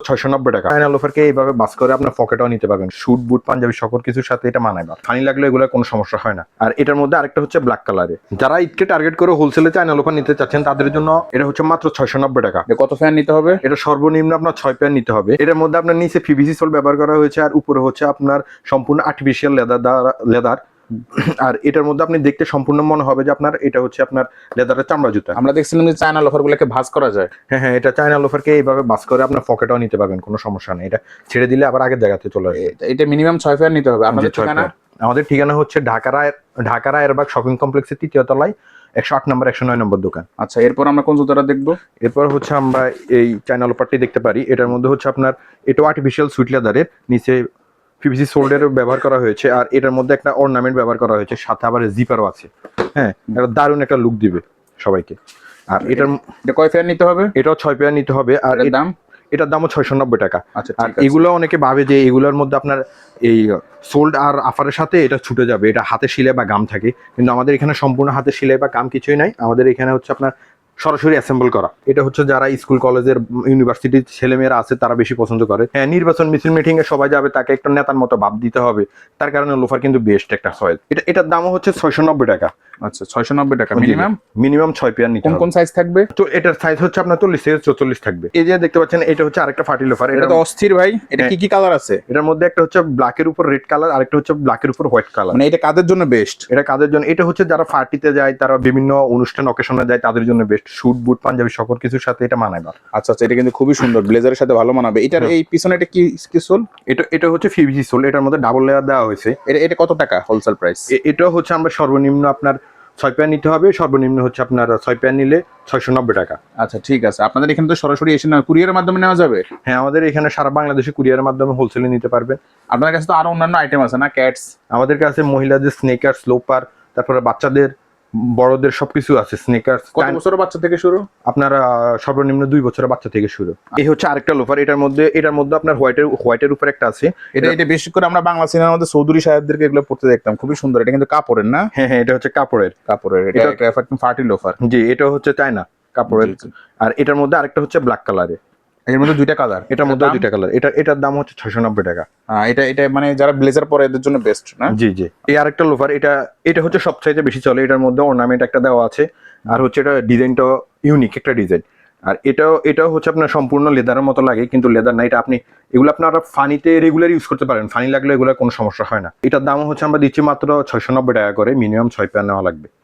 690 টাকা। চায়না লোফারকে এইভাবে বাস করে আপনার পকেটও নিতে পারবেন, শুট বুট পাঞ্জাবি সকল কিছুর সাথে এটা মানায় না, ফানি লাগলে এগুলো কোনো সমস্যা হয় না। আর এটার মধ্যে আরেকটা হচ্ছে ব্ল্যাক কালারে, যারা ঈদকে টার্গেট করে হোলসেলে চায়না লোফার নিতে চাচ্ছেন তাদের জন্য এটা হচ্ছে মাত্র 690 টাকা। কত ফ্যান নিতে হবে? এটা সর্বনিম্ন আপনার 6 পেয়ার নিতে হবে। এটার মধ্যে আপনার নিচে পিভিসি সোল ব্যবহার করা হয়েছে আর উপরে হচ্ছে আপনার সম্পূর্ণ আর্টিফিশিয়াল লেদার। আর এটার মধ্যে আপনি দেখতে সম্পূর্ণ মনে হবে যে আপনার এটা হচ্ছে আপনার লেদারের চামড়া জুতা। আমরা দেখছিলাম যে চায়না লোফার গুলোকে ভাঁজ করা যায়। হ্যাঁ, এটা চায়না লোফারকে এইভাবে বাস করে আপনার পকেটও নিতে পারবেন, কোনো সমস্যা নেই। এটা ছেড়ে দিলে আবার আগের জায়গাতে চলে আসবে। এটা মিনিমাম 6 ফ্যান নিতে হবে। আপনাদের ঠিকানা? আমাদের ঠিকানা হচ্ছে ঢাকা রায়েরবাগ শপিং কমপ্লেক্সের 3য় তলায় 108 নম্বর 109 নম্বর দোকান। আচ্ছা, এরপর আমরা কোন জুতাটা দেখবো? এরপর হচ্ছে আমরা এই চায়না লোফারটি দেখতে পারি। এটার মধ্যে হচ্ছে আপনার এটা আর্টিফিশিয়াল সুইট লেদারের, নিচে পিভিসি সোল্ডার ব্যবহার করা হয়েছে আর এটার মধ্যে একটা অর্নামেন্ট ব্যবহার করা হয়েছে, সাথে আবার জিপারও আছে। হ্যাঁ, এটা দারুণ একটা লুক দিবে সবাইকে। আর এটা কয় ফ্যান নিতে হবে? এটাও 6 পেয়ার নিতে হবে। আর এর দাম? এটার দামও 690 টাকা। আচ্ছা, আর এগুলো অনেকে ভাবে যে এগুলোর মধ্যে আপনার এই সোল্ড আর আফারের সাথে এটা ছুটে যাবে, এটা হাতে সেলাই বা গাম থাকে, কিন্তু আমাদের এখানে সম্পূর্ণ হাতে সেলাই বা গাম কিছুই নাই। আমাদের এখানে হচ্ছে আপনার সরাসরি অ্যাসেম্বল করা। এটা হচ্ছে যারা স্কুল কলেজের ইউনিভার্সিটির ছেলেমেয়েরা আছে তারা বেশি পছন্দ করে। হ্যাঁ, নির্বাচন মিটিং এ সবাই যাবে, তাকে একটা নেতার মতো ভাব দিতে হবে, তার কারণে লোফার কিন্তু বেস্ট একটা চয়েস। এটার দামও হচ্ছে 690 টাকা। আচ্ছা, 690 টাকা মিনিমাম 6 পেয়ার নিতে হবে। কোন সাইজ থাকবে? তো এটার সাইজ হচ্ছে আপনার 40 থেকে 44 থাকবে। এই যে দেখতে পাচ্ছেন এটা হচ্ছে আরেকটা ফাটি লোফার। এটা তো অস্থির ভাই। এটা কি কালার আছে? এটার মধ্যে একটা হচ্ছে ব্ল্যাকের উপর রেড কালার, আরেকটা হচ্ছে ব্ল্যাকের উপর হোয়াইট কালার। মানে এটা কাদের জন্য বেস্ট? এটা কাদের জন্য? এটা হচ্ছে যারা পার্টিতে যায়, তারা বিভিন্ন অনুষ্ঠান অকেশনে যায়, তাদের জন্য বেস্ট। শুট বুট পাঞ্জাবি সকল কিছুর সাথে এটা মানায় না। আচ্ছা, এটা কিন্তু খুবই সুন্দর, ব্লেজারের সাথে ভালো মানাবে। এটার এই পিছনে এটা কি সোল? এটা হচ্ছে পিভিসি সোল, এটার মধ্যে ডাবল লেয়ার দেওয়া হয়েছে। এটা কত টাকা হোলসেল প্রাইস? এটা হচ্ছে আমরা সর্বনিম্ন আপনার 6 পেয়ার নিতে হবে, সর্বনিম্ন হচ্ছে আপনার 6 পেয়ার নিলে 690 টাকা। আচ্ছা, ঠিক আছে। আপনাদের এখানে তো সরাসরি এসে না কুরিয়ারের মাধ্যমে নেওয়া যাবে? হ্যাঁ, আমাদের এখানে সারা বাংলাদেশে কুরিয়ারের মাধ্যমে হোলসেলে নিতে পারবেন। আপনার কাছে তো আরো অন্যান্য আইটেম আছে না? ক্যাটস? আমাদের কাছে মহিলাদের স্নেকার, স্লোপার, তারপরে বাচ্চাদের বড়দের সবকিছু আছে। স্নেকার কত বছরের বাচ্চা থেকে শুরু? আপনার সর্বনিম্ন 2 বছরের বাচ্চা থেকে শুরু। এই হচ্ছে আরেকটা লোফার। এটার মধ্যে আপনার হোয়াইটের উপর একটা আছে। এটা বেশি করে আমরা বাংলা সিনেমার মধ্যে চৌধুরী সাহেবদেরকে এগুলো পড়তে দেখতাম, খুবই সুন্দর। এটা কিন্তু কাপড়ের না? হ্যাঁ, এটা হচ্ছে কাপড়ের। এটা একটা ফার্টি লোফার। জি, এটা হচ্ছে চায়না কাপড়ের। আর এটার মধ্যে আরেকটা হচ্ছে ব্ল্যাক কালারে। এর মধ্যে দুইটা কালার? এটার মধ্যে দুইটা কালার। এটার দাম হচ্ছে 690 টাকা। এটা মানে যারা ব্লেজার পরে এদের জন্য বেস্ট না? জি। এই আরেকটা লোফার, এটা হচ্ছে সবচাইতে বেশি চলে। এটার মধ্যে অর্নামেন্ট একটা দেওয়া আছে, আর হচ্ছে এটা ডিজাইনটা ইউনিক একটা ডিজাইন। আর এটাও হচ্ছে আপনার সম্পূর্ণ লেদারের মতো লাগে, কিন্তু লেদার না। এটা এগুলো আপনারা ফানিতে রেগুলার ইউজ করতে পারেন, ফানি লাগলে এগুলো কোনো সমস্যা হয় না। এটার দাম হচ্ছে আমরা দিচ্ছি মাত্র 690 টাকা করে, মিনিমাম 6 পেয়ার নেওয়া লাগবে।